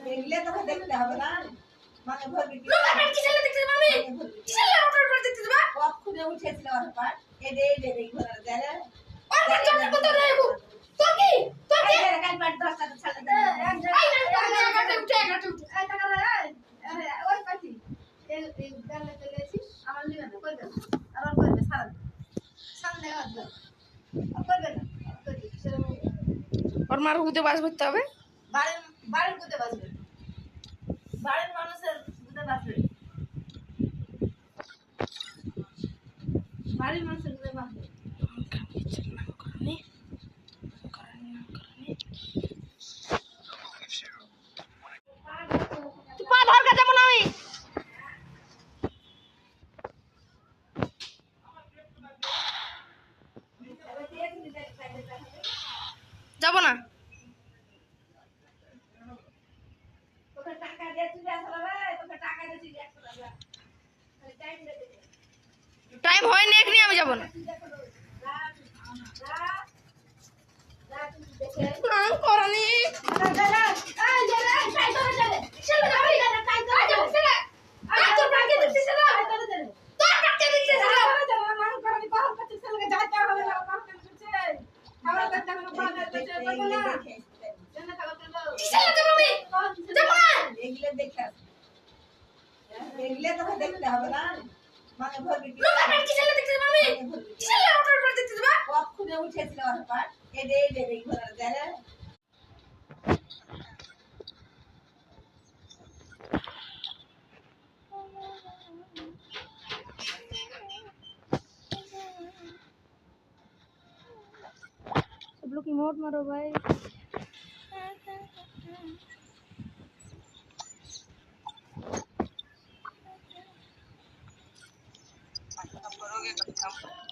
দেখলে তোকে দেখতে হবে না মানে ভরবি কি কি ছেলে দেখছিস মামি কি ছেলে ওটার উপর দেখছিস বা কত খুঁজে উঠেছিল আর পার এডে দেখি ঘোড়া দেরে আর জন্য কত রাইবো তোর কি কাল পাট 10 টাকা ছাড়তে দে এই না এগারোটা উঠে এই টাকা আরে ওই পাতি এই গালে চলেছিস আমার লিবে না কই গেল আর করবে সারা সামনে আসবে আর করবে না ওর মার হুদে বাস করতে হবে বাড়ির গুতে বাজবে বাড়ির মানুষের গুতে বাজবে বাড়ির মানুষের গুতে বাজবে তুই পা ধর কা যাবো না আমি যাবো না তোকে টাকা দিয়ে তুই আসলে রে তোকে টাকা দিয়ে তুই আসলে রে টাইম দে টাইম হয়নি এখনি আমি যাবো না করানি দেখলে তোকে দেখতে হবে না মানে ভরবি কি কত খুঁজে উঠেছিল আর পার এডে দেখি ঘোড়া দেরে सब लोग इमोट मारो भाई करोगे